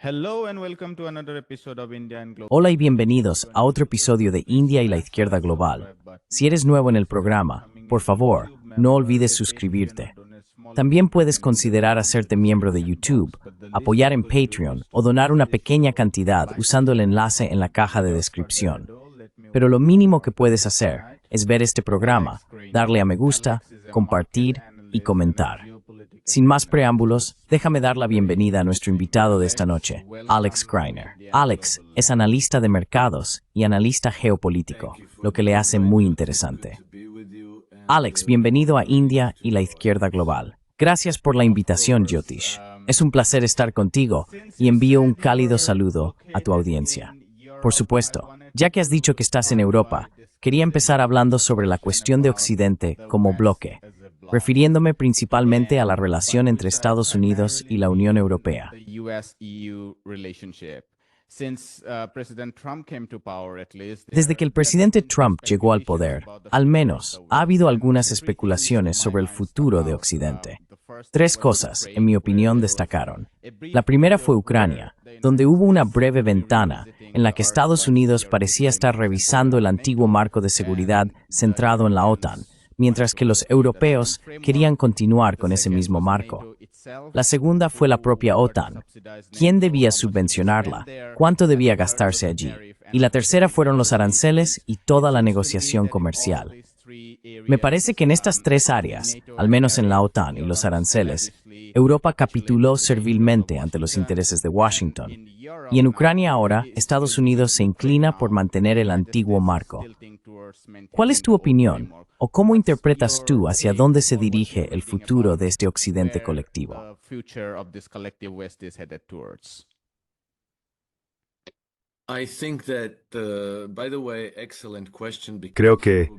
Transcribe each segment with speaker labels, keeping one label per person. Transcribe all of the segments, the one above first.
Speaker 1: Hello and welcome to another episode of India and Global.
Speaker 2: Hola y bienvenidos a otro episodio de India y la Izquierda Global. Si eres nuevo en el programa, por favor, no olvides suscribirte. También puedes considerar hacerte miembro de YouTube, apoyar en Patreon o donar una pequeña cantidad usando el enlace en la caja de descripción. Pero lo mínimo que puedes hacer es ver este programa, darle a me gusta, compartir y comentar. Sin más preámbulos, déjame dar la bienvenida a nuestro invitado de esta noche, Alex Greiner. Alex es analista de mercados y analista geopolítico, lo que le hace muy interesante. Alex, bienvenido a India y la Izquierda Global. Gracias por la invitación, Jyotish. Es un placer estar contigo y envío un cálido saludo a tu audiencia. Por supuesto, ya que has dicho que estás en Europa, quería empezar hablando sobre la cuestión de Occidente como bloque, refiriéndome principalmente a la relación entre Estados Unidos y la Unión Europea. Desde que el presidente Trump llegó al poder, al menos, ha habido algunas especulaciones sobre el futuro de Occidente. Tres cosas, en mi opinión, destacaron. La primera fue Ucrania, donde hubo una breve ventana en la que Estados Unidos parecía estar revisando el antiguo marco de seguridad centrado en la OTAN, mientras que los europeos querían continuar con ese mismo marco. La segunda fue la propia OTAN. ¿Quién debía subvencionarla? ¿Cuánto debía gastarse allí? Y la tercera fueron los aranceles y toda la negociación comercial. Me parece que en estas tres áreas, al menos en la OTAN y los aranceles, Europa capituló servilmente ante los intereses de Washington. Y en Ucrania ahora, Estados Unidos se inclina por mantener el antiguo marco. ¿Cuál es tu opinión? ¿O cómo interpretas tú hacia dónde se dirige el futuro de este Occidente colectivo?
Speaker 3: Creo que,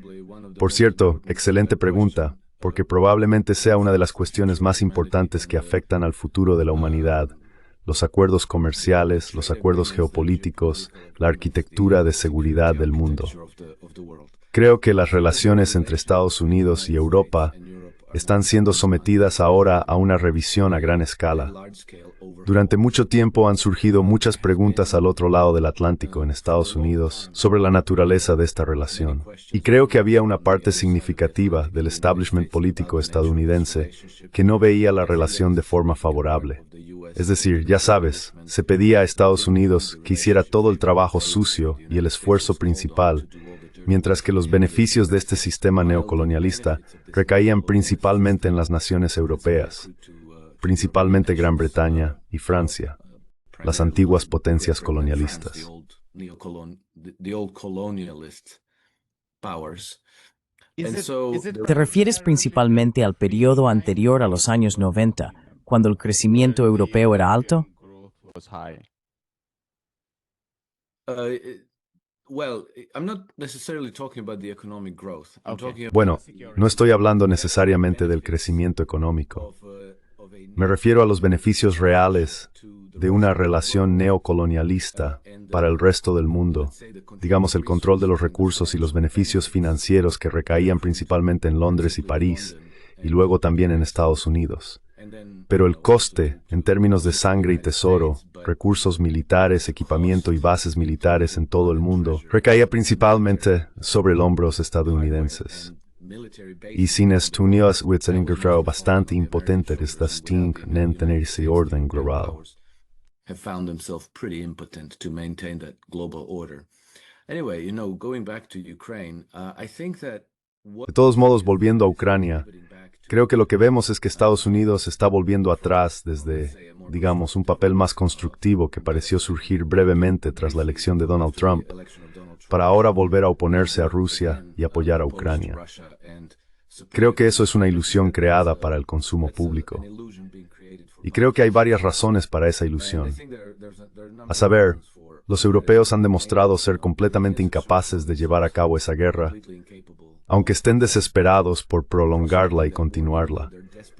Speaker 3: por cierto, excelente pregunta, porque probablemente sea una de las cuestiones más importantes que afectan al futuro de la humanidad. Los acuerdos comerciales, los acuerdos geopolíticos, la arquitectura de seguridad del mundo. Creo que las relaciones entre Estados Unidos y Europa están siendo sometidas ahora a una revisión a gran escala. Durante mucho tiempo han surgido muchas preguntas al otro lado del Atlántico, en Estados Unidos, sobre la naturaleza de esta relación. Y creo que había una parte significativa del establishment político estadounidense que no veía la relación de forma favorable. Es decir, ya sabes, se pedía a Estados Unidos que hiciera todo el trabajo sucio y el esfuerzo principal, mientras que los beneficios de este sistema neocolonialista recaían principalmente en las naciones europeas, principalmente Gran Bretaña y Francia, las antiguas potencias colonialistas.
Speaker 2: ¿Te refieres principalmente al periodo anterior a los años 90, cuando el crecimiento europeo era alto?
Speaker 3: Bueno, no estoy hablando necesariamente del crecimiento económico. Me refiero a los beneficios reales de una relación neocolonialista para el resto del mundo. Digamos, el control de los recursos y los beneficios financieros que recaían principalmente en Londres y París, y luego también en Estados Unidos. Pero el coste, en términos de sangre y tesoro, recursos militares, equipamiento y bases militares en todo el mundo, recaía principalmente sobre los hombros estadounidenses. Y sin esto unidos un encontrado bastante impotente desde Sting en tener ese orden global. De todos modos, volviendo a Ucrania, creo que lo que vemos es que Estados Unidos está volviendo atrás desde, digamos, un papel más constructivo que pareció surgir brevemente tras la elección de Donald Trump, para ahora volver a oponerse a Rusia y apoyar a Ucrania. Creo que eso es una ilusión creada para el consumo público. Y creo que hay varias razones para esa ilusión. A saber, los europeos han demostrado ser completamente incapaces de llevar a cabo esa guerra, aunque estén desesperados por prolongarla y continuarla.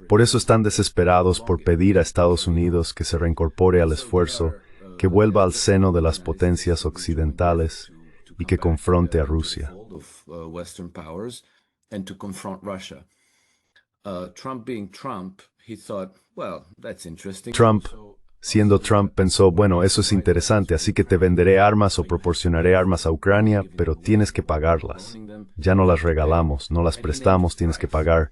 Speaker 3: Por eso están desesperados por pedir a Estados Unidos que se reincorpore al esfuerzo, que vuelva al seno de las potencias occidentales y que confronte a Rusia. Trump Siendo Trump, pensó, bueno, eso es interesante, así que te venderé armas o proporcionaré armas a Ucrania, pero tienes que pagarlas. Ya no las regalamos, no las prestamos, tienes que pagar.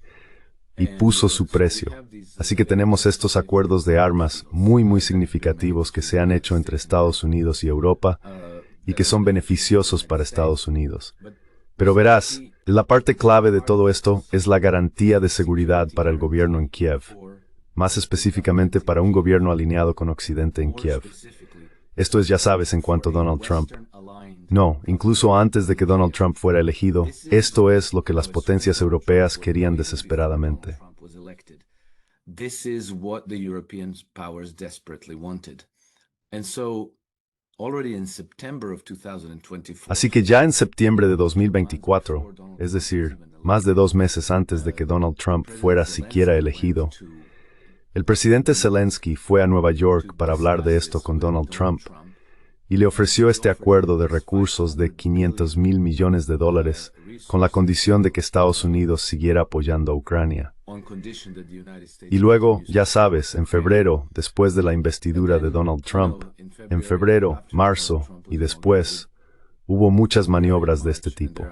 Speaker 3: Y puso su precio. Así que tenemos estos acuerdos de armas muy significativos que se han hecho entre Estados Unidos y Europa y que son beneficiosos para Estados Unidos. Pero verás, la parte clave de todo esto es la garantía de seguridad para el gobierno en Kiev, más específicamente para un gobierno alineado con Occidente en Kiev. Esto es, ya sabes, en cuanto a Donald Trump. No, incluso antes de que Donald Trump fuera elegido, esto es lo que las potencias europeas querían desesperadamente.
Speaker 4: This is what the European powers desperately wanted. And so, already in September of 2024,
Speaker 3: Así que ya en septiembre de 2024, es decir, más de 2 meses antes de que Donald Trump fuera siquiera elegido, el presidente Zelensky fue a Nueva York para hablar de esto con Donald Trump y le ofreció este acuerdo de recursos de $500 mil millones con la condición de que Estados Unidos siguiera apoyando a Ucrania. Y luego, ya sabes, en febrero, después de la investidura de Donald Trump, en febrero, marzo y después, hubo muchas maniobras de este tipo.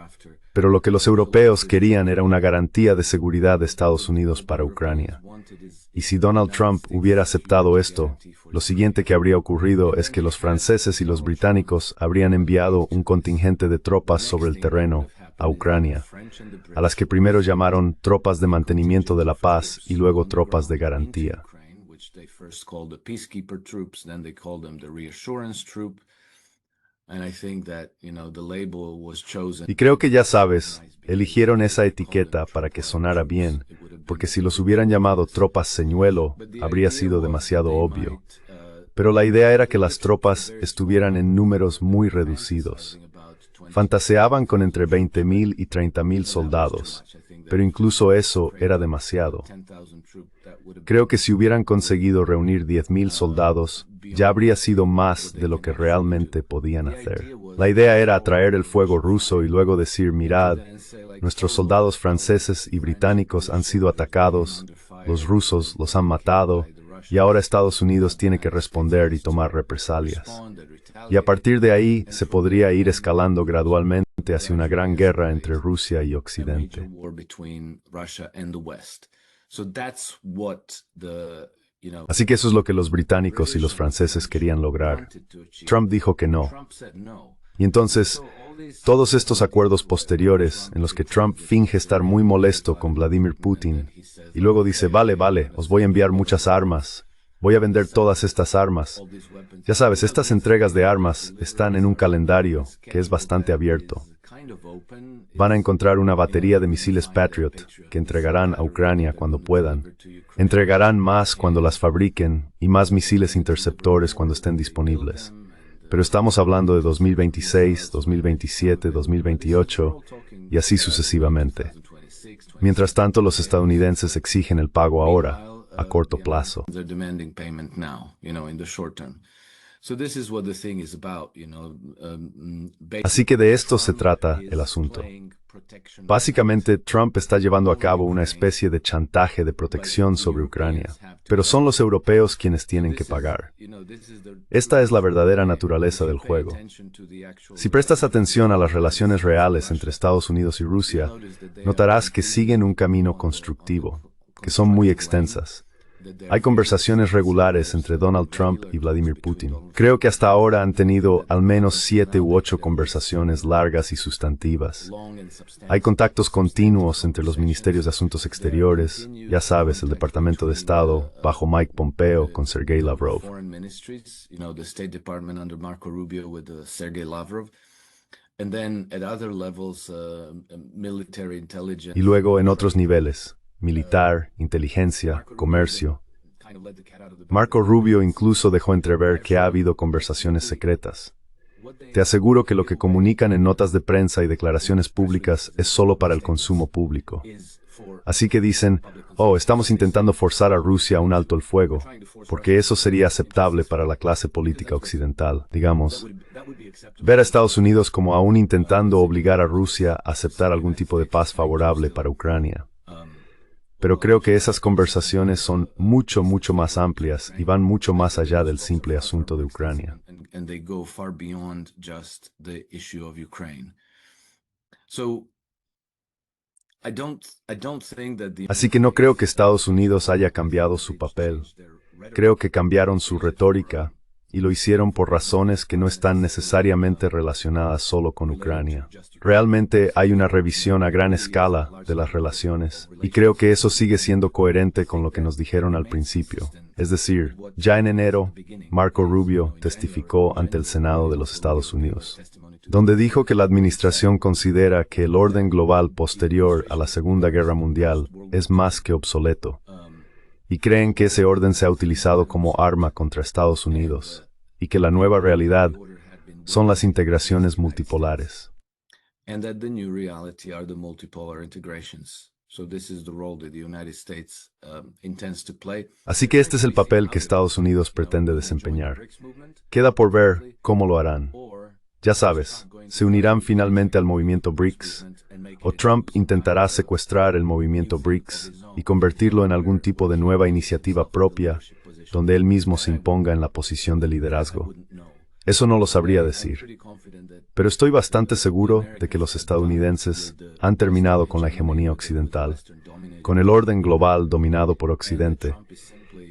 Speaker 3: Pero lo que los europeos querían era una garantía de seguridad de Estados Unidos para Ucrania. Y si Donald Trump hubiera aceptado esto, lo siguiente que habría ocurrido es que los franceses y los británicos habrían enviado un contingente de tropas sobre el terreno a Ucrania, a las que primero llamaron tropas de mantenimiento de la paz y luego tropas de garantía. Y creo que ya sabes, eligieron esa etiqueta para que sonara bien, porque si los hubieran llamado tropas señuelo, habría sido demasiado obvio. Pero la idea era que las tropas estuvieran en números muy reducidos. Fantaseaban con entre 20,000 y 30,000 soldados, pero incluso eso era demasiado. Creo que si hubieran conseguido reunir 10,000 soldados, ya habría sido más de lo que realmente podían hacer. La idea era atraer el fuego ruso y luego decir, mirad, nuestros soldados franceses y británicos han sido atacados, los rusos los han matado, y ahora Estados Unidos tiene que responder y tomar represalias. Y a partir de ahí se podría ir escalando gradualmente hacia una gran guerra entre Rusia y Occidente. Así que eso es lo que los británicos y los franceses querían lograr. Trump dijo que no. Y entonces, todos estos acuerdos posteriores, en los que Trump finge estar muy molesto con Vladimir Putin, y luego dice, vale, os voy a enviar muchas armas, voy a vender todas estas armas. Ya sabes, estas entregas de armas están en un calendario que es bastante abierto. Van a encontrar una batería de misiles Patriot que entregarán a Ucrania cuando puedan. Entregarán más cuando las fabriquen y más misiles interceptores cuando estén disponibles. Pero estamos hablando de 2026, 2027, 2028 y así sucesivamente. Mientras tanto, los estadounidenses exigen el pago ahora, a corto plazo. Así que de esto se trata el asunto. Básicamente, Trump está llevando a cabo una especie de chantaje de protección sobre Ucrania, pero son los europeos quienes tienen que pagar. Esta es la verdadera naturaleza del juego. Si prestas atención a las relaciones reales entre Estados Unidos y Rusia, notarás que siguen un camino constructivo, que son muy extensas. Hay conversaciones regulares entre Donald Trump y Vladimir Putin. Creo que hasta ahora han tenido al menos 7 u 8 conversaciones largas y sustantivas. Hay contactos continuos entre los ministerios de Asuntos Exteriores, ya sabes, el Departamento de Estado, bajo Mike Pompeo con Sergei Lavrov. Y luego en otros niveles. Militar, inteligencia, comercio. Marco Rubio incluso dejó entrever que ha habido conversaciones secretas. Te aseguro que lo que comunican en notas de prensa y declaraciones públicas es solo para el consumo público. Así que dicen, estamos intentando forzar a Rusia a un alto el fuego, porque eso sería aceptable para la clase política occidental, digamos. Ver a Estados Unidos como aún intentando obligar a Rusia a aceptar algún tipo de paz favorable para Ucrania. pero creo que esas conversaciones son mucho, mucho más amplias y van mucho más allá del simple asunto de Ucrania.
Speaker 4: And they go far beyond just the issue of Ukraine. So I don't think that the
Speaker 3: Así que no creo que Estados Unidos haya cambiado su papel. Creo que cambiaron su retórica y lo hicieron por razones que no están necesariamente relacionadas solo con Ucrania. Realmente hay una revisión a gran escala de las relaciones y creo que eso sigue siendo coherente con lo que nos dijeron al principio. Es decir, ya en enero, Marco Rubio testificó ante el Senado de los Estados Unidos, donde dijo que la administración considera que el orden global posterior a la Segunda Guerra Mundial es más que obsoleto, y creen que ese orden se ha utilizado como arma contra Estados Unidos, y que la nueva realidad son las integraciones multipolares.
Speaker 4: and that the new reality are the multipolar integrations. So this is the role that the United States intends to play.
Speaker 3: Así que este es el papel que Estados Unidos pretende desempeñar. Queda por ver cómo lo harán. Ya sabes, ¿se unirán finalmente al movimiento BRICS? ¿O Trump intentará secuestrar el movimiento BRICS y convertirlo en algún tipo de nueva iniciativa propia, donde él mismo se imponga en la posición de liderazgo? Eso no lo sabría decir. Pero estoy bastante seguro de que los estadounidenses han terminado con la hegemonía occidental, con el orden global dominado por Occidente,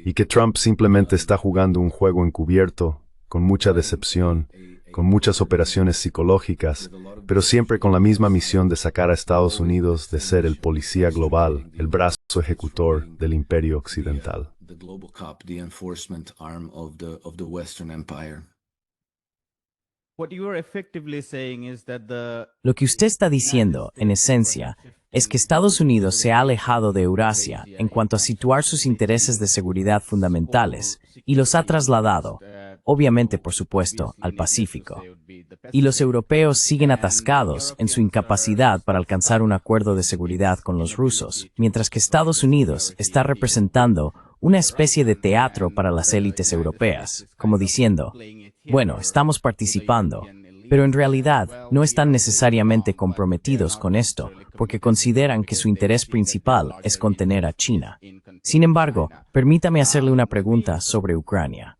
Speaker 3: y que Trump simplemente está jugando un juego encubierto, con mucha decepción, con muchas operaciones psicológicas, pero siempre con la misma misión de sacar a Estados Unidos de ser el policía global, el brazo ejecutor del imperio occidental.
Speaker 4: The global cop, the enforcement arm of the Western Empire.
Speaker 1: What you are effectively saying is that
Speaker 2: Lo que usted está diciendo, en esencia, es que Estados Unidos se ha alejado de Eurasia en cuanto a situar sus intereses de seguridad fundamentales y los ha trasladado, obviamente por supuesto, al Pacífico. Y los europeos siguen atascados en su incapacidad para alcanzar un acuerdo de seguridad con los rusos, mientras que Estados Unidos está representando una especie de teatro para las élites europeas, como diciendo, bueno, estamos participando, pero en realidad no están necesariamente comprometidos con esto, porque consideran que su interés principal es contener a China. Sin embargo, permítame hacerle una pregunta sobre Ucrania.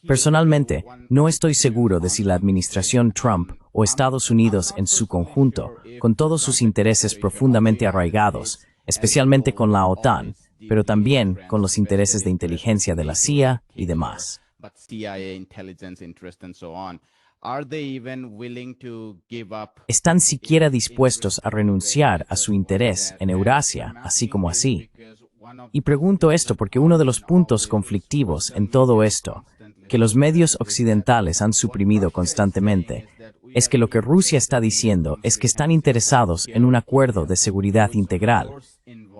Speaker 2: Personalmente, no estoy seguro de si la administración Trump o Estados Unidos en su conjunto, con todos sus intereses profundamente arraigados, especialmente con la OTAN, pero también con los intereses de inteligencia de la CIA y demás. ¿Están siquiera dispuestos a renunciar a su interés en Eurasia, así como así? Y pregunto esto porque uno de los puntos conflictivos en todo esto, que los medios occidentales han suprimido constantemente, es que lo que Rusia está diciendo es que están interesados en un acuerdo de seguridad integral,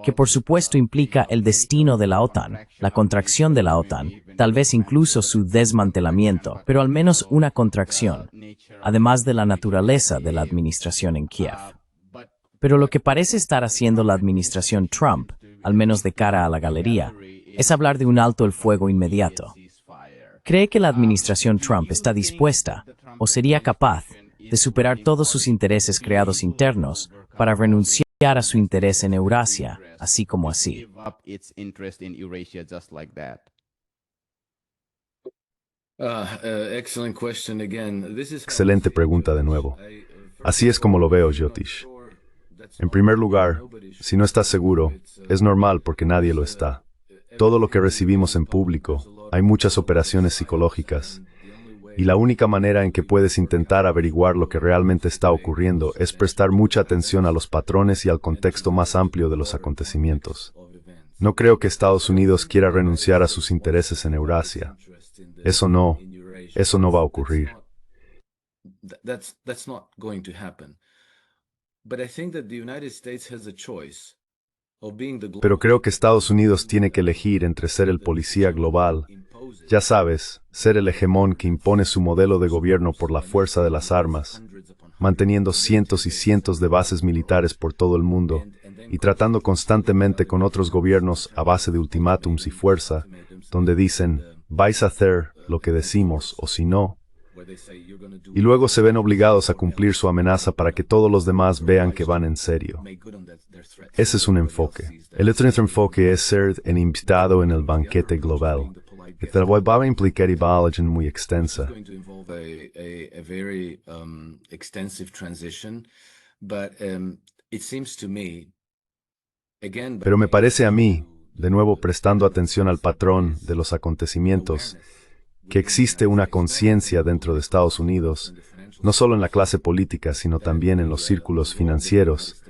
Speaker 2: que por supuesto implica el destino de la OTAN, la contracción de la OTAN, tal vez incluso su desmantelamiento, pero al menos una contracción, además de la naturaleza de la administración en Kiev. Pero lo que parece estar haciendo la administración Trump, al menos de cara a la galería, es hablar de un alto el fuego inmediato. ¿Cree que la administración Trump está dispuesta, o sería capaz, de superar todos sus intereses creados internos para renunciar a su interés en Eurasia, así como así?
Speaker 3: Excelente pregunta de nuevo. Así es como lo veo, Jyotish. En primer lugar, si no estás seguro, es normal porque nadie lo está. Todo lo que recibimos en público, hay muchas operaciones psicológicas, y la única manera en que puedes intentar averiguar lo que realmente está ocurriendo es prestar mucha atención a los patrones y al contexto más amplio de los acontecimientos. No creo que Estados Unidos quiera renunciar a sus intereses en Eurasia. Eso no va a ocurrir.
Speaker 4: That's not going to happen. But I think that the United States has a choice of being the
Speaker 3: Pero creo que Estados Unidos tiene que elegir entre ser el policía global, ya sabes, ser el hegemón que impone su modelo de gobierno por la fuerza de las armas, manteniendo cientos y cientos de bases militares por todo el mundo y tratando constantemente con otros gobiernos a base de ultimátums y fuerza, donde dicen, vais a hacer lo que decimos o si no, y luego se ven obligados a cumplir su amenaza para que todos los demás vean que van en serio. Ese es un enfoque. El otro enfoque es ser el invitado en el banquete global. Que te va a implicar y muy extensa. Pero me parece a mí, de nuevo prestando atención al patrón de los acontecimientos, que existe una conciencia dentro de Estados Unidos, no solo en la clase política, sino también en los círculos financieros,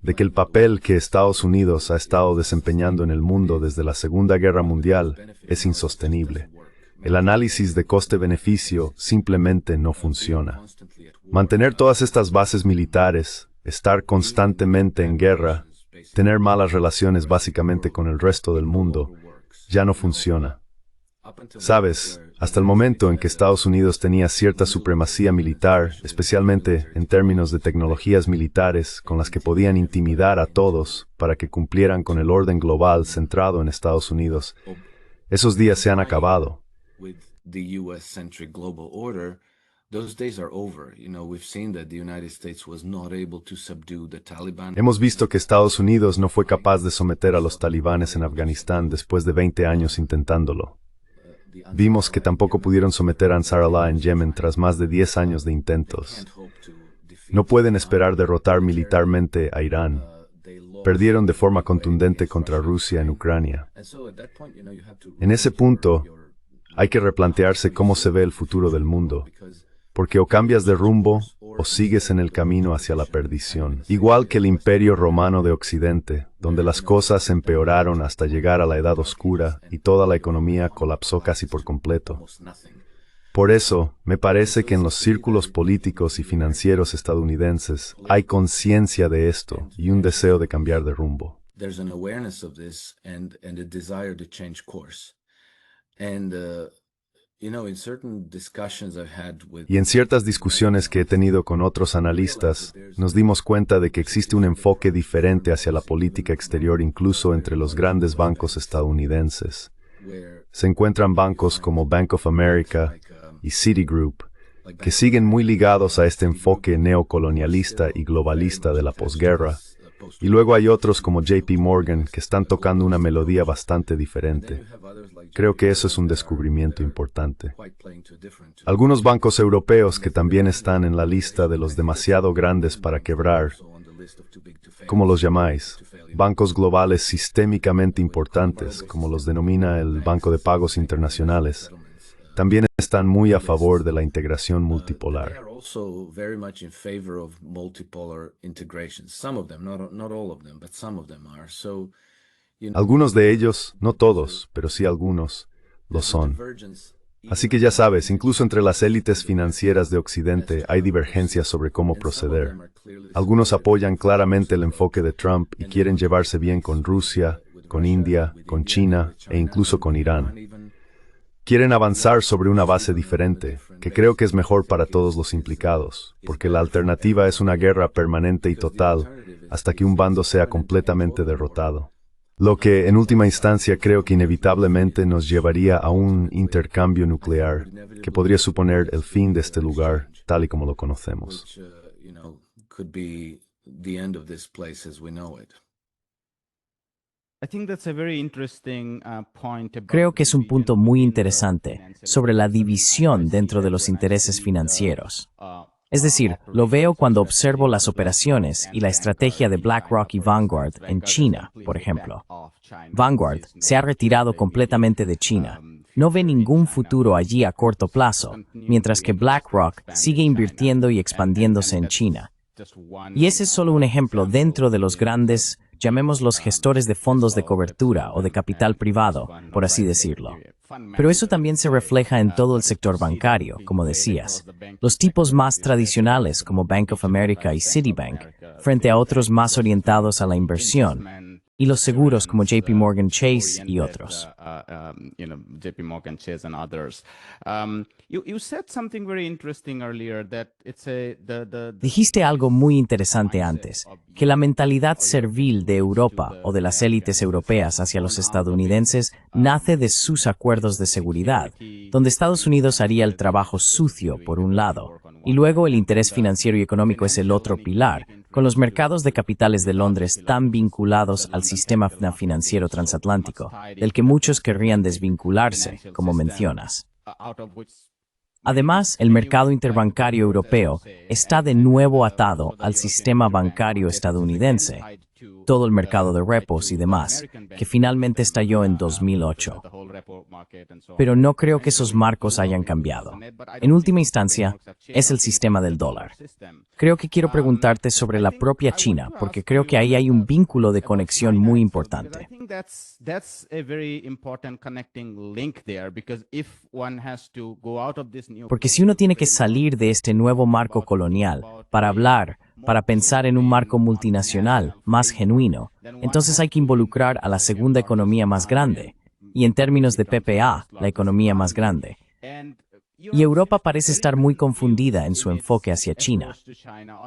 Speaker 3: de que el papel que Estados Unidos ha estado desempeñando en el mundo desde la Segunda Guerra Mundial es insostenible. El análisis de coste-beneficio simplemente no funciona. Mantener todas estas bases militares, estar constantemente en guerra, tener malas relaciones básicamente con el resto del mundo, ya no funciona. Sabes, hasta el momento en que Estados Unidos tenía cierta supremacía militar, especialmente en términos de tecnologías militares con las que podían intimidar a todos para que cumplieran con el orden global centrado en Estados Unidos, esos días se han acabado. Hemos visto que Estados Unidos no fue capaz de someter a los talibanes en Afganistán después de 20 años intentándolo. Vimos que tampoco pudieron someter a Ansar Allah en Yemen tras más de 10 años de intentos. No pueden esperar derrotar militarmente a Irán. Perdieron de forma contundente contra Rusia en Ucrania. En ese punto, hay que replantearse cómo se ve el futuro del mundo, porque o cambias de rumbo o sigues en el camino hacia la perdición. Igual que el Imperio Romano de Occidente, donde las cosas empeoraron hasta llegar a la Edad Oscura y toda la economía colapsó casi por completo. Por eso, me parece que en los círculos políticos y financieros estadounidenses hay conciencia de esto y un deseo de cambiar de rumbo. Y en ciertas discusiones que he tenido con otros analistas, nos dimos cuenta de que existe un enfoque diferente hacia la política exterior incluso entre los grandes bancos estadounidenses. Se encuentran bancos como Bank of America y Citigroup, que siguen muy ligados a este enfoque neocolonialista y globalista de la posguerra, y luego hay otros como JP Morgan que están tocando una melodía bastante diferente. Creo que eso es un descubrimiento importante. Algunos bancos europeos que también están en la lista de los demasiado grandes para quebrar, ¿cómo los llamáis? Bancos globales sistémicamente importantes, como los denomina el Banco de Pagos Internacionales, también están muy a favor de la integración multipolar. Algunos de ellos, no todos, pero sí algunos, lo son. Así que ya sabes, incluso entre las élites financieras de Occidente hay divergencias sobre cómo proceder. Algunos apoyan claramente el enfoque de Trump y quieren llevarse bien con Rusia, con India, con China e incluso con Irán. Quieren avanzar sobre una base diferente, que creo que es mejor para todos los implicados, porque la alternativa es una guerra permanente y total hasta que un bando sea completamente derrotado. Lo que, en última instancia, creo que inevitablemente nos llevaría a un intercambio nuclear, que podría suponer el fin de este lugar, tal y como lo conocemos.
Speaker 2: Creo que es un punto muy interesante sobre la división dentro de los intereses financieros. Es decir, lo veo cuando observo las operaciones y la estrategia de BlackRock y Vanguard en China, por ejemplo. Vanguard se ha retirado completamente de China. No ve ningún futuro allí a corto plazo, mientras que BlackRock sigue invirtiendo y expandiéndose en China. Y ese es solo un ejemplo dentro de los grandes, llamémoslos gestores de fondos de cobertura o de capital privado, por así decirlo. Pero eso también se refleja en todo el sector bancario, como decías. Los tipos más tradicionales como Bank of America y Citibank, frente a otros más orientados a la inversión. y los seguros como JP Morgan Chase y otros.
Speaker 1: JP Morgan Chase and others. You said something very interesting earlier that it's
Speaker 2: Dijiste algo muy interesante antes, que la mentalidad servil de Europa o de las élites europeas hacia los estadounidenses nace de sus acuerdos de seguridad, donde Estados Unidos haría el trabajo sucio por un lado, y luego el interés financiero y económico es el otro pilar, con los mercados de capitales de Londres tan vinculados al sistema financiero transatlántico, del que muchos querrían desvincularse, como mencionas. Además, el mercado interbancario europeo está de nuevo atado al sistema bancario estadounidense, todo el mercado de repos y demás, que finalmente estalló en 2008. Pero no creo que esos marcos hayan cambiado. En última instancia, es el sistema del dólar. Creo que quiero preguntarte sobre la propia China, porque creo que ahí hay un vínculo de conexión muy importante. Porque si uno tiene que salir de este nuevo marco colonial para hablar, para pensar en un marco multinacional más genuino, entonces hay que involucrar a la segunda economía más grande, y en términos de PPA, la economía más grande. Y Europa parece estar muy confundida en su enfoque hacia China.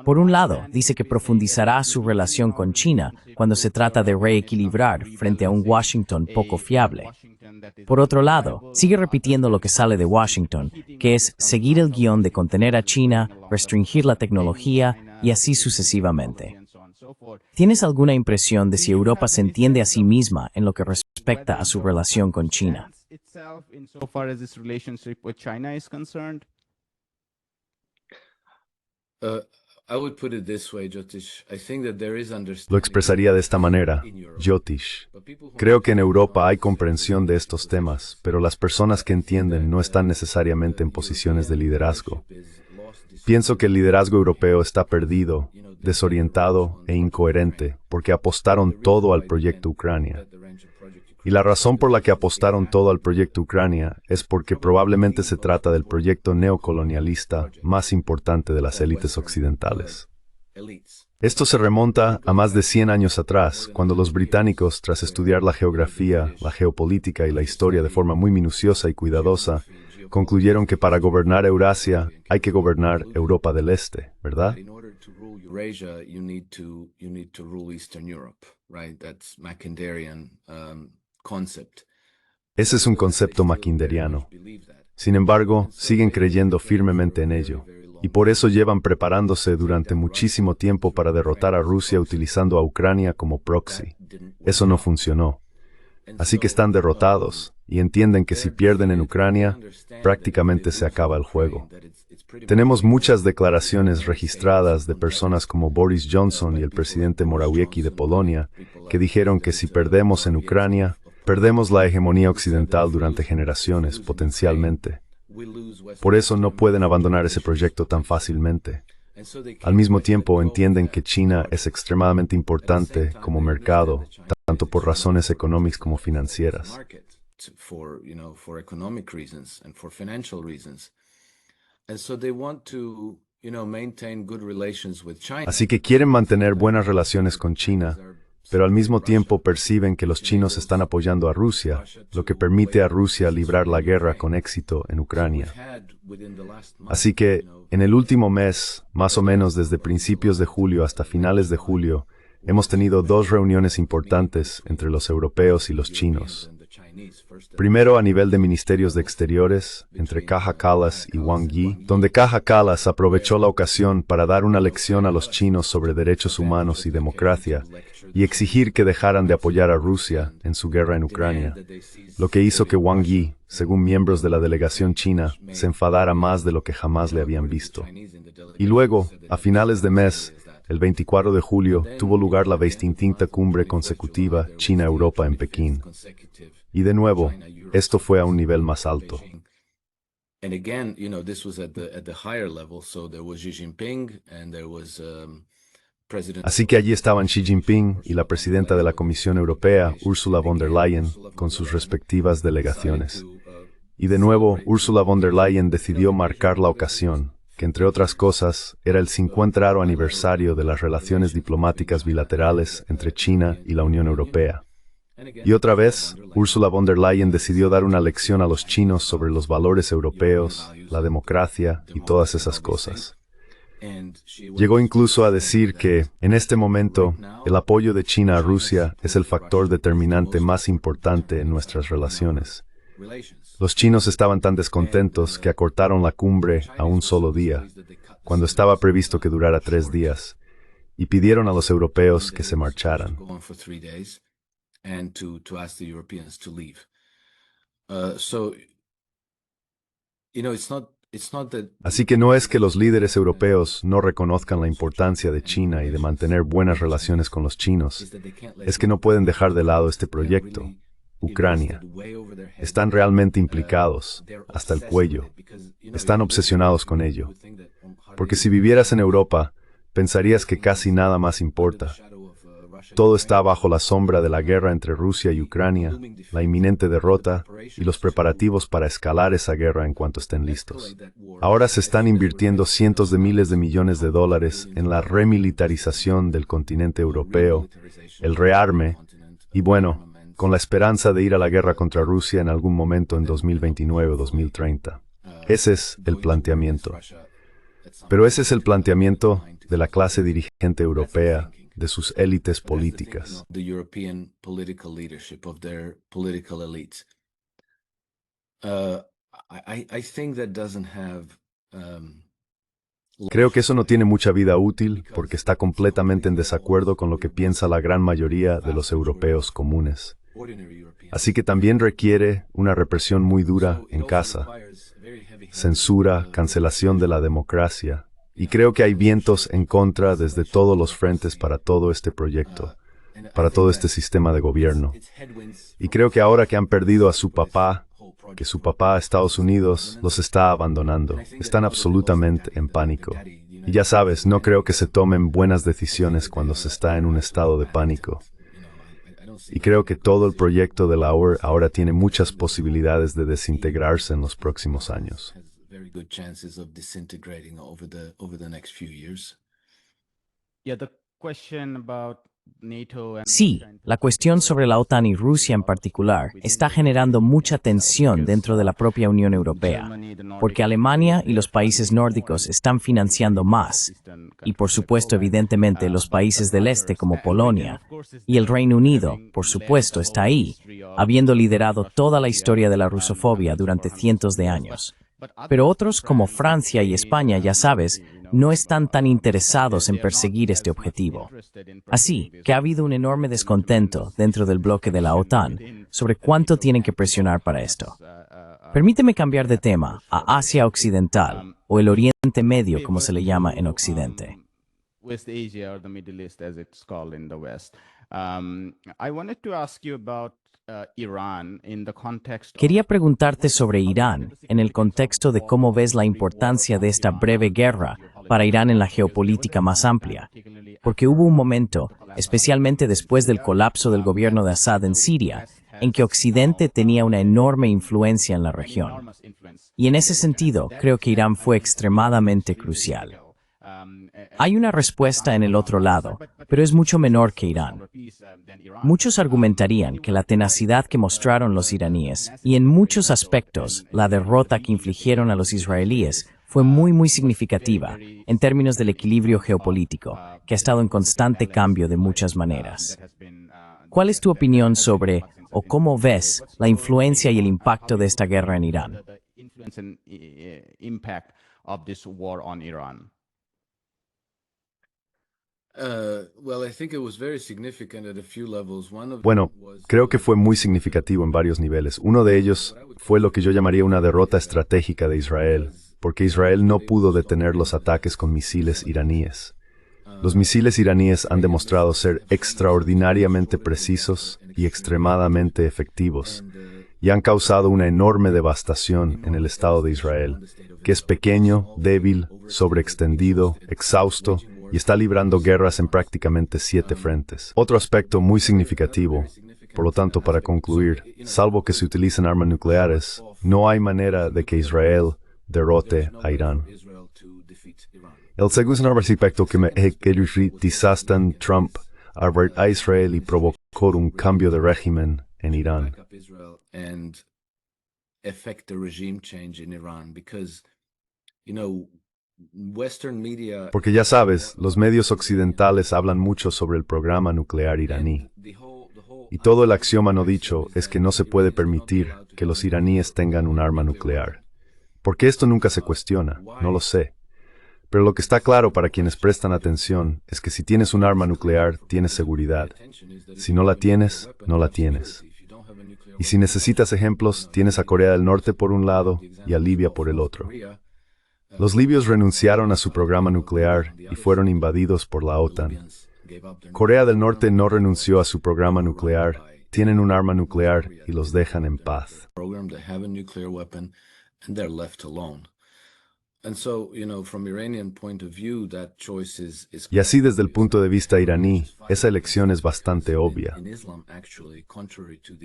Speaker 2: Por un lado, dice que profundizará su relación con China cuando se trata de reequilibrar frente a un Washington poco fiable. Por otro lado, sigue repitiendo lo que sale de Washington, que es seguir el guión de contener a China, restringir la tecnología y así sucesivamente. ¿Tienes alguna impresión de si Europa se entiende a sí misma en lo que respecta a su relación con China?
Speaker 3: Lo expresaría de esta manera, Jyotish. Creo que en Europa hay comprensión de estos temas, pero las personas que entienden no están necesariamente en posiciones de liderazgo. Pienso que el liderazgo europeo está perdido, desorientado e incoherente porque apostaron todo al proyecto Ucrania. Y la razón por la que apostaron todo al proyecto Ucrania es porque probablemente se trata del proyecto neocolonialista más importante de las élites occidentales. Esto se remonta a más de 100 años atrás, cuando los británicos, tras estudiar la geografía, la geopolítica y la historia de forma muy minuciosa y cuidadosa, concluyeron que para gobernar Eurasia hay que gobernar Europa del Este, ¿verdad? Ese es un concepto mackinderiano. Sin embargo, siguen creyendo firmemente en ello, y por eso llevan preparándose durante muchísimo tiempo para derrotar a Rusia utilizando a Ucrania como proxy. Eso no funcionó. Así que están derrotados y entienden que si pierden en Ucrania, prácticamente se acaba el juego. Tenemos muchas declaraciones registradas de personas como Boris Johnson y el presidente Morawiecki de Polonia, que dijeron que si perdemos en Ucrania, perdemos la hegemonía occidental durante generaciones, potencialmente. Por eso no pueden abandonar ese proyecto tan fácilmente. Al mismo tiempo entienden que China es extremadamente importante como mercado, tanto por razones económicas como financieras. Así que quieren mantener buenas relaciones con China, pero al mismo tiempo perciben que los chinos están apoyando a Rusia, lo que permite a Rusia librar la guerra con éxito en Ucrania. Así que, en el último mes, más o menos desde principios de julio hasta finales de julio, hemos tenido dos reuniones importantes entre los europeos y los chinos. Primero a nivel de ministerios de exteriores, entre Kaja Kallas y Wang Yi, donde Kaja Kallas aprovechó la ocasión para dar una lección a los chinos sobre derechos humanos y democracia, y exigir que dejaran de apoyar a Rusia en su guerra en Ucrania, lo que hizo que Wang Yi, según miembros de la delegación china, se enfadara más de lo que jamás le habían visto. Y luego, a finales de mes, el 24 de julio, tuvo lugar la 25ª cumbre consecutiva China-Europa en Pekín. Y de nuevo, esto fue a un nivel más alto. Así que allí estaban Xi Jinping y la presidenta de la Comisión Europea, Ursula von der Leyen, con sus respectivas delegaciones. Y de nuevo, Ursula von der Leyen decidió marcar la ocasión, que entre otras cosas era el 50º aniversario de las relaciones diplomáticas bilaterales entre China y la Unión Europea. Y otra vez, Ursula von der Leyen decidió dar una lección a los chinos sobre los valores europeos, la democracia y todas esas cosas. Llegó incluso a decir que, en este momento, el apoyo de China a Rusia es el factor determinante más importante en nuestras relaciones. Los chinos estaban tan descontentos que acortaron la cumbre a un solo día, cuando estaba previsto que durara 3 días, y pidieron a los europeos que se marcharan. Así que no es que los líderes europeos no reconozcan la importancia de China y de mantener buenas relaciones con los chinos, es que no pueden dejar de lado este proyecto, Ucrania. Están realmente implicados, hasta el cuello. Están obsesionados con ello. Porque si vivieras en Europa, pensarías que casi nada más importa. Todo está bajo la sombra de la guerra entre Rusia y Ucrania, la inminente derrota y los preparativos para escalar esa guerra en cuanto estén listos. Ahora se están invirtiendo cientos de miles de millones de dólares en la remilitarización del continente europeo, el rearme, y bueno, con la esperanza de ir a la guerra contra Rusia en algún momento en 2029 o 2030. Ese es el planteamiento. Pero ese es el planteamiento de la clase dirigente europea, de sus élites políticas. Creo que eso no tiene mucha vida útil porque está completamente en desacuerdo con lo que piensa la gran mayoría de los europeos comunes. Así que también requiere una represión muy dura en casa, censura, cancelación de la democracia, y creo que hay vientos en contra desde todos los frentes para todo este proyecto, para todo este sistema de gobierno. Y creo que ahora que han perdido a su papá, que su papá, Estados Unidos, los está abandonando, están absolutamente en pánico. Y ya sabes, no creo que se tomen buenas decisiones cuando se está en un estado de pánico. Y creo que todo el proyecto de la OER ahora tiene muchas posibilidades de desintegrarse en los próximos años.
Speaker 2: Sí, la cuestión sobre la OTAN y Rusia en particular está generando mucha tensión dentro de la propia Unión Europea, porque Alemania y los países nórdicos están financiando más, y por supuesto, evidentemente, los países del este como Polonia, y el Reino Unido, por supuesto, está ahí, habiendo liderado toda la historia de la rusofobia durante cientos de años. Pero otros como Francia y España, ya sabes, no están tan interesados en perseguir este objetivo. Así que ha habido un enorme descontento dentro del bloque de la OTAN sobre cuánto tienen que presionar para esto. Permíteme cambiar de tema a Asia Occidental, o el Oriente Medio como se le llama en Occidente.
Speaker 1: West Asia or the Middle East as it's called in the West. I wanted to ask you about Iran in the context of...
Speaker 2: Quería preguntarte sobre Irán en el contexto de cómo ves la importancia de esta breve guerra para Irán en la geopolítica más amplia, porque hubo un momento, especialmente después del colapso del gobierno de Assad en Siria, en que Occidente tenía una enorme influencia en la región. Y en ese sentido, creo que Irán fue extremadamente crucial. Hay una respuesta en el otro lado, pero es mucho menor que Irán. Muchos argumentarían que la tenacidad que mostraron los iraníes y en muchos aspectos la derrota que infligieron a los israelíes fue muy significativa en términos del equilibrio geopolítico, que ha estado en constante cambio de muchas maneras. ¿Cuál es tu opinión sobre, o cómo ves, la influencia y el impacto de esta guerra en Irán?
Speaker 3: Bueno, creo que fue muy significativo en varios niveles. Uno de ellos fue lo que yo llamaría una derrota estratégica de Israel, porque Israel no pudo detener los ataques con misiles iraníes. Los misiles iraníes han demostrado ser extraordinariamente precisos y extremadamente efectivos, y han causado una enorme devastación en el Estado de Israel, que es pequeño, débil, sobreextendido, exhausto, y está librando guerras en prácticamente 7 frentes. Otro aspecto muy significativo, por lo tanto, para concluir, salvo que se utilicen armas nucleares, no hay manera de que Israel derrote a Irán. El segundo aspecto que me criticaste Trump a Israel y provocó un cambio de régimen en Irán. Porque ya sabes, los medios occidentales hablan mucho sobre el programa nuclear iraní. Y todo el axioma no dicho es que no se puede permitir que los iraníes tengan un arma nuclear. ¿Por qué esto nunca se cuestiona? No lo sé. Pero lo que está claro para quienes prestan atención es que si tienes un arma nuclear, tienes seguridad. Si no la tienes, no la tienes. Y si necesitas ejemplos, tienes a Corea del Norte por un lado y a Libia por el otro. Los libios renunciaron a su programa nuclear y fueron invadidos por la OTAN. Corea del Norte no renunció a su programa nuclear, tienen un arma nuclear y los dejan en paz. Y así desde el punto de vista iraní, esa elección es bastante obvia.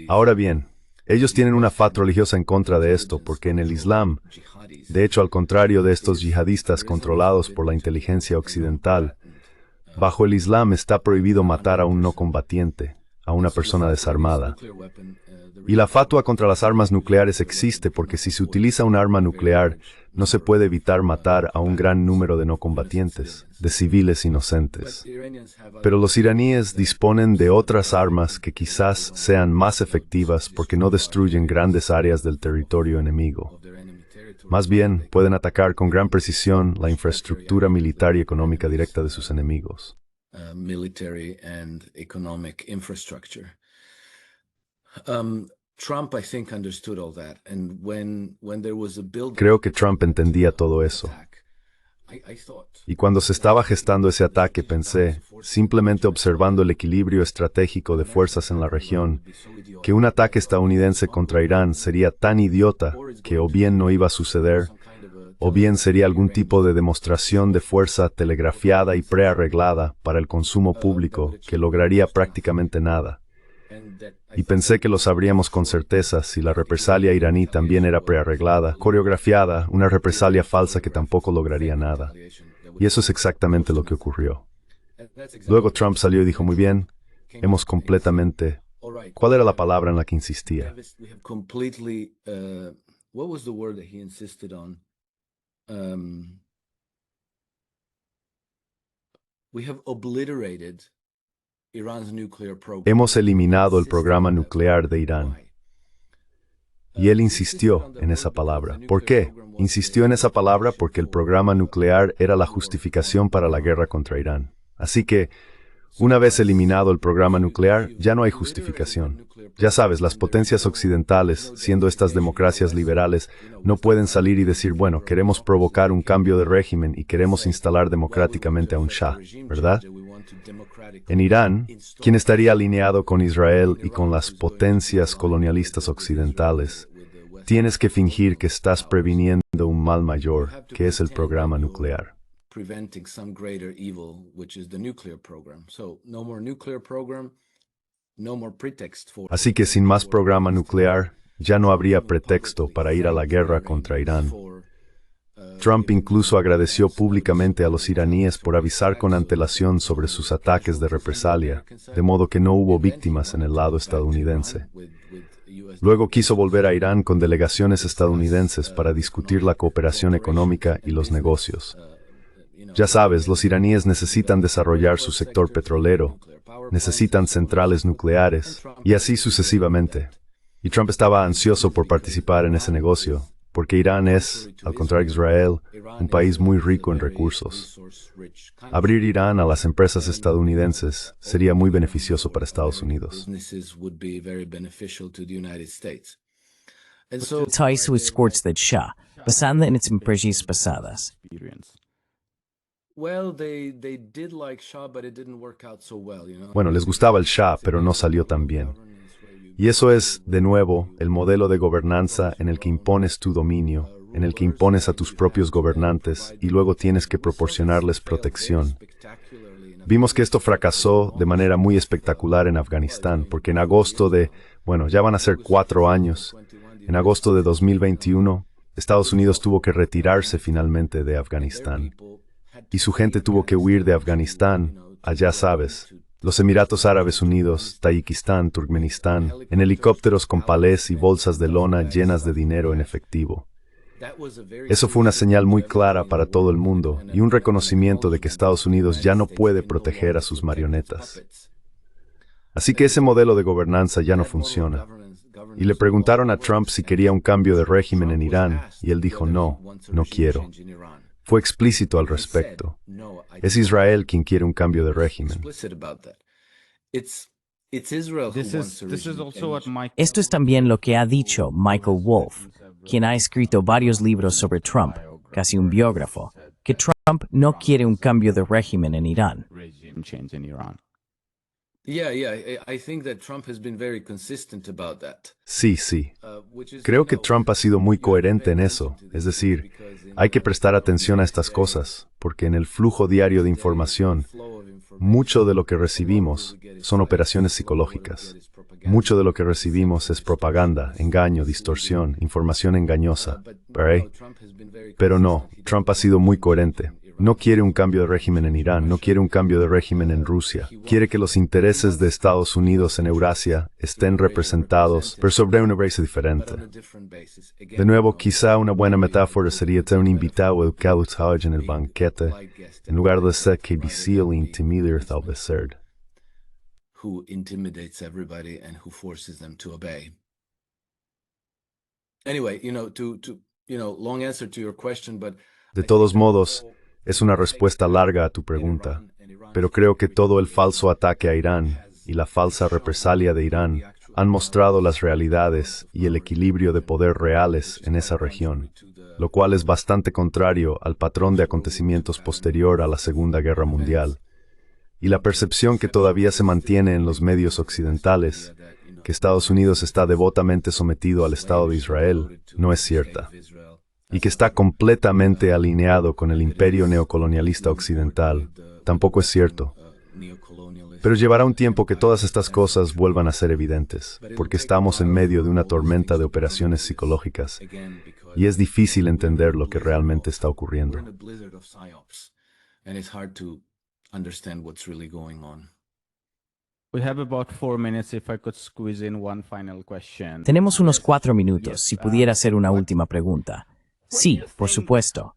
Speaker 3: Ahora bien, ellos tienen una fatwa religiosa en contra de esto, porque en el Islam, de hecho al contrario de estos yihadistas controlados por la inteligencia occidental, bajo el Islam está prohibido matar a un no combatiente, a una persona desarmada. Y la fatwa contra las armas nucleares existe porque si se utiliza un arma nuclear, no se puede evitar matar a un gran número de no combatientes, de civiles inocentes. Pero los iraníes disponen de otras armas que quizás sean más efectivas porque no destruyen grandes áreas del territorio enemigo. Más bien, pueden atacar con gran precisión la infraestructura militar y económica directa de sus enemigos. Creo que Trump entendía todo eso. Y cuando se estaba gestando ese ataque pensé, simplemente observando el equilibrio estratégico de fuerzas en la región, que un ataque estadounidense contra Irán sería tan idiota que o bien no iba a suceder, o bien sería algún tipo de demostración de fuerza telegrafiada y prearreglada para el consumo público que lograría prácticamente nada. Y pensé que lo sabríamos con certeza si la represalia iraní también era prearreglada, coreografiada, una represalia falsa que tampoco lograría nada. Y eso es exactamente lo que ocurrió. Luego Trump salió y dijo, muy bien, hemos completamente... ¿Cuál era la palabra en la que insistía? Hemos eliminado el programa nuclear de Irán. Y él insistió en esa palabra. ¿Por qué? Insistió en esa palabra porque el programa nuclear era la justificación para la guerra contra Irán. Así que, una vez eliminado el programa nuclear, ya no hay justificación. Ya sabes, las potencias occidentales, siendo estas democracias liberales, no pueden salir y decir, bueno, queremos provocar un cambio de régimen y queremos instalar democráticamente a un Shah, ¿verdad? En Irán, quien estaría alineado con Israel y con las potencias colonialistas occidentales, tienes que fingir que estás previniendo un mal mayor, que es el programa nuclear. Así que sin más programa nuclear, ya no habría pretexto para ir a la guerra contra Irán. Trump incluso agradeció públicamente a los iraníes por avisar con antelación sobre sus ataques de represalia, de modo que no hubo víctimas en el lado estadounidense. Luego quiso volver a Irán con delegaciones estadounidenses para discutir la cooperación económica y los negocios. Ya sabes, los iraníes necesitan desarrollar su sector petrolero, necesitan centrales nucleares, y así sucesivamente. Y Trump estaba ansioso por participar en ese negocio, porque Irán es, al contrario de Israel, un país muy rico en recursos. Abrir Irán a las empresas estadounidenses sería muy beneficioso para Estados Unidos.
Speaker 2: Taisu escorts that Shah, basada en its impresiones pasadas.
Speaker 3: Bueno, les gustaba el Shah, pero no salió tan bien. Y eso es, de nuevo, el modelo de gobernanza en el que impones tu dominio, en el que impones a tus propios gobernantes y luego tienes que proporcionarles protección. Vimos que esto fracasó de manera muy espectacular en Afganistán, porque en agosto ya van a ser 4 años, en agosto de 2021, Estados Unidos tuvo que retirarse finalmente de Afganistán. Y su gente tuvo que huir de Afganistán, allá sabes, los Emiratos Árabes Unidos, Tayikistán, Turkmenistán, en helicópteros con palés y bolsas de lona llenas de dinero en efectivo. Eso fue una señal muy clara para todo el mundo y un reconocimiento de que Estados Unidos ya no puede proteger a sus marionetas. Así que ese modelo de gobernanza ya no funciona. Y le preguntaron a Trump si quería un cambio de régimen en Irán, y él dijo no, no quiero. Fue explícito al respecto. Es Israel quien quiere un cambio de régimen.
Speaker 2: Esto es también lo que ha dicho Michael Wolff, quien ha escrito varios libros sobre Trump, casi un biógrafo, que Trump no quiere un cambio de régimen en Irán.
Speaker 3: Sí, sí. Creo que Trump ha sido muy coherente en eso. Es decir, hay que prestar atención a estas cosas, porque en el flujo diario de información, mucho de lo que recibimos son operaciones psicológicas. Mucho de lo que recibimos es propaganda, engaño, distorsión, información engañosa. ¿Verdad? Pero no, Trump ha sido muy coherente. No quiere un cambio de régimen en Irán, no quiere un cambio de régimen en Rusia. Quiere que los intereses de Estados Unidos en Eurasia estén representados, pero sobre una base diferente. De nuevo, quizá una buena metáfora sería tener un invitado educado en el banquete, en lugar de ser que vigila e intimida tal vez ser.
Speaker 4: Who intimidates everybody and who forces them to obey. Anyway, long answer to your question, but
Speaker 3: de todos modos, es una respuesta larga a tu pregunta, pero creo que todo el falso ataque a Irán y la falsa represalia de Irán han mostrado las realidades y el equilibrio de poder reales en esa región, lo cual es bastante contrario al patrón de acontecimientos posterior a la Segunda Guerra Mundial. Y la percepción que todavía se mantiene en los medios occidentales, que Estados Unidos está devotamente sometido al Estado de Israel, no es cierta, y que está completamente alineado con el imperio neocolonialista occidental, tampoco es cierto. Pero llevará un tiempo que todas estas cosas vuelvan a ser evidentes, porque estamos en medio de una tormenta de operaciones psicológicas, y es difícil entender lo que realmente está ocurriendo.
Speaker 4: Understand what's really going on.
Speaker 2: Tenemos unos 4 minutos, si pudiera hacer una última pregunta. Sí, por supuesto.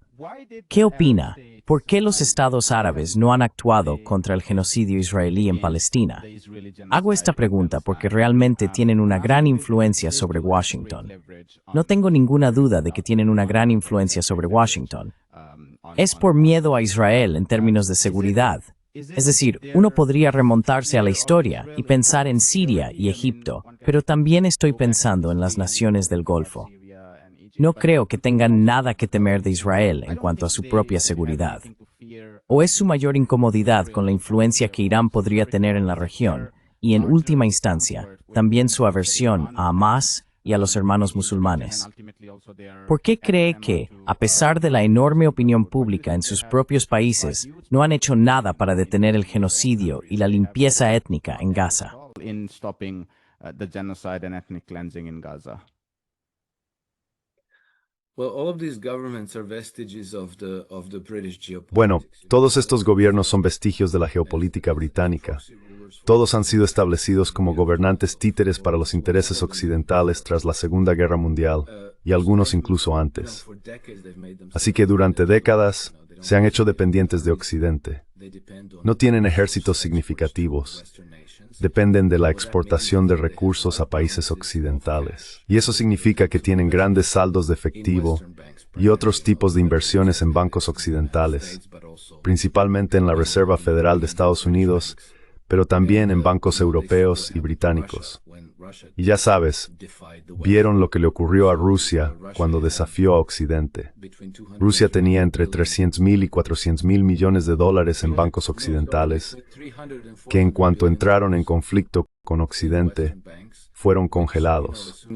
Speaker 2: ¿Qué opina? ¿Por qué los estados árabes no han actuado contra el genocidio israelí en Palestina? Hago esta pregunta porque realmente tienen una gran influencia sobre Washington. No tengo ninguna duda de que tienen una gran influencia sobre Washington. Es por miedo a Israel en términos de seguridad. Es decir, uno podría remontarse a la historia y pensar en Siria y Egipto, pero también estoy pensando en las naciones del Golfo. No creo que tengan nada que temer de Israel en cuanto a su propia seguridad. ¿O es su mayor incomodidad con la influencia que Irán podría tener en la región y, en última instancia, también su aversión a Hamás y a los hermanos musulmanes? ¿Por qué cree que, a pesar de la enorme opinión pública en sus propios países, no han hecho nada para detener el genocidio y la limpieza étnica en Gaza?
Speaker 3: Bueno, todos estos gobiernos son vestigios de la geopolítica británica. Todos han sido establecidos como gobernantes títeres para los intereses occidentales tras la Segunda Guerra Mundial, y algunos incluso antes. Así que durante décadas se han hecho dependientes de Occidente. No tienen ejércitos significativos. Dependen de la exportación de recursos a países occidentales. Y eso significa que tienen grandes saldos de efectivo y otros tipos de inversiones en bancos occidentales, principalmente en la Reserva Federal de Estados Unidos, pero también en bancos europeos y británicos. Y ya sabes, vieron lo que le ocurrió a Rusia cuando desafió a Occidente. Rusia tenía entre 300.000 y 400.000 millones de dólares en bancos occidentales, que en cuanto entraron en conflicto con Occidente, fueron congelados.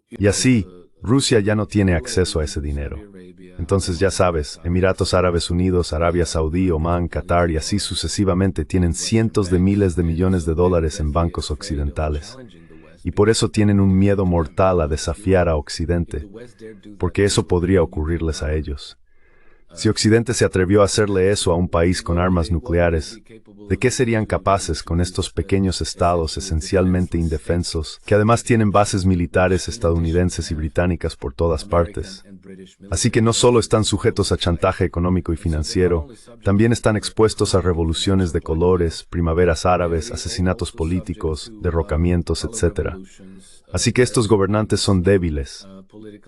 Speaker 3: Y así, Rusia ya no tiene acceso a ese dinero. Entonces ya sabes, Emiratos Árabes Unidos, Arabia Saudí, Omán, Qatar y así sucesivamente tienen cientos de miles de millones de dólares en bancos occidentales. Y por eso tienen un miedo mortal a desafiar a Occidente, porque eso podría ocurrirles a ellos. Si Occidente se atrevió a hacerle eso a un país con armas nucleares, ¿de qué serían capaces con estos pequeños estados esencialmente indefensos, que además tienen bases militares estadounidenses y británicas por todas partes? Así que no solo están sujetos a chantaje económico y financiero, también están expuestos a revoluciones de colores, primaveras árabes, asesinatos políticos, derrocamientos, etc. Así que estos gobernantes son débiles.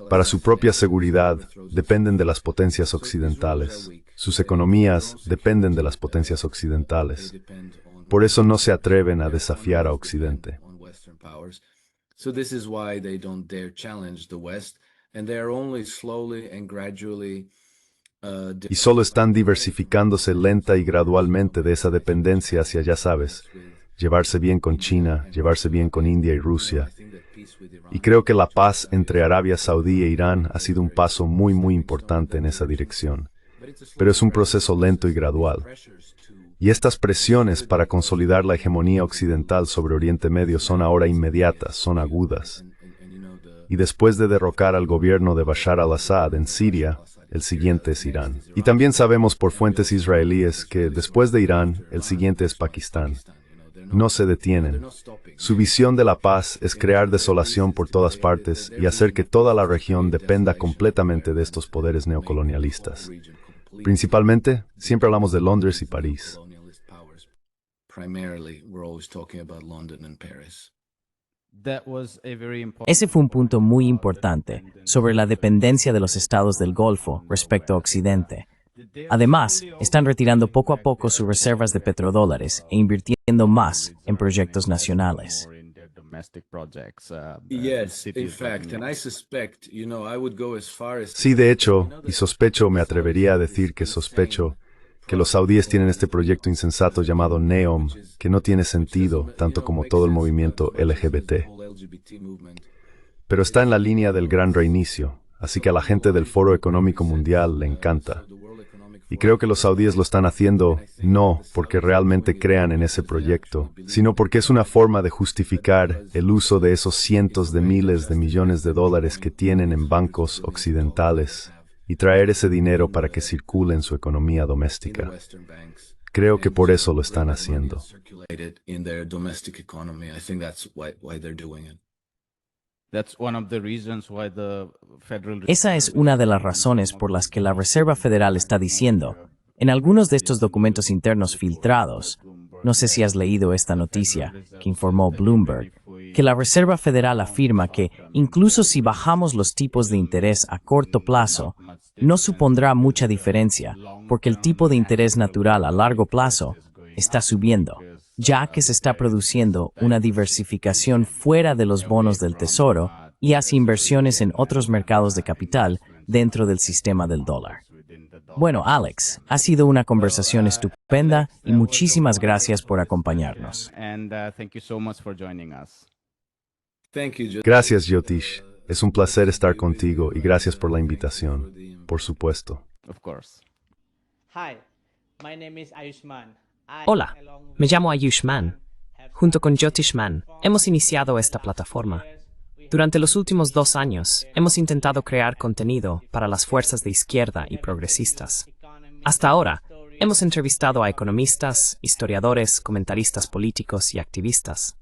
Speaker 3: Para su propia seguridad, dependen de las potencias occidentales. Sus economías dependen de las potencias occidentales. Por eso no se atreven a desafiar a Occidente. Y solo están diversificándose lenta y gradualmente de esa dependencia hacia, ya sabes, llevarse bien con China, llevarse bien con India y Rusia. Y creo que la paz entre Arabia Saudí e Irán ha sido un paso muy importante en esa dirección. Pero es un proceso lento y gradual. Y estas presiones para consolidar la hegemonía occidental sobre Oriente Medio son ahora inmediatas, son agudas. Y después de derrocar al gobierno de Bashar al-Assad en Siria, el siguiente es Irán. Y también sabemos por fuentes israelíes que después de Irán, el siguiente es Pakistán. No se detienen. Su visión de la paz es crear desolación por todas partes y hacer que toda la región dependa completamente de estos poderes neocolonialistas. Principalmente, siempre hablamos de Londres y París.
Speaker 2: Ese fue un punto muy importante sobre la dependencia de los estados del Golfo respecto a Occidente. Además, están retirando poco a poco sus reservas de petrodólares e invirtiendo más en proyectos nacionales.
Speaker 3: Sí, de hecho, y sospecho, me atrevería a decir que sospecho, que los saudíes tienen este proyecto insensato llamado NEOM, que no tiene sentido, tanto como todo el movimiento LGBT. Pero está en la línea del gran reinicio, así que a la gente del Foro Económico Mundial le encanta. Y creo que los saudíes lo están haciendo no porque realmente crean en ese proyecto, sino porque es una forma de justificar el uso de esos cientos de miles de millones de dólares que tienen en bancos occidentales y traer ese dinero para que circule en su economía doméstica. Creo que por eso lo están haciendo.
Speaker 2: Esa es una de las razones por las que la Reserva Federal está diciendo, en algunos de estos documentos internos filtrados, no sé si has leído esta noticia que informó Bloomberg, que la Reserva Federal afirma que incluso si bajamos los tipos de interés a corto plazo, no supondrá mucha diferencia, porque el tipo de interés natural a largo plazo está subiendo, ya que se está produciendo una diversificación fuera de los bonos del Tesoro y hace inversiones en otros mercados de capital dentro del sistema del dólar. Bueno, Alex, ha sido una conversación estupenda y muchísimas gracias por acompañarnos.
Speaker 3: Gracias, Jyotish. Es un placer estar contigo y gracias por la invitación. Por supuesto.
Speaker 5: Hola, me llamo Ayushman. Junto con Jyotishman, hemos iniciado esta plataforma. Durante los últimos 2 años, hemos intentado crear contenido para las fuerzas de izquierda y progresistas. Hasta ahora, hemos entrevistado a economistas, historiadores, comentaristas políticos y activistas.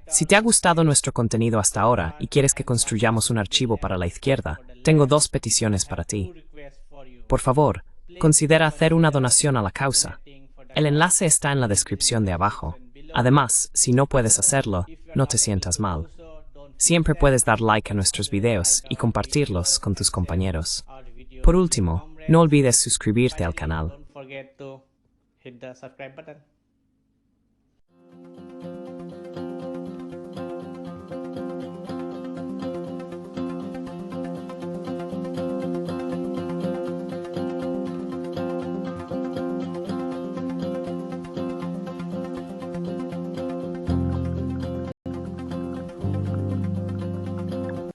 Speaker 5: Si te ha gustado nuestro contenido hasta ahora y quieres que construyamos un archivo para la izquierda, tengo 2 peticiones para ti. Por favor, considera hacer una donación a la causa. El enlace está en la descripción de abajo. Además, si no puedes hacerlo, no te sientas mal. Siempre puedes dar like a nuestros videos y compartirlos con tus compañeros. Por último, no olvides suscribirte al canal.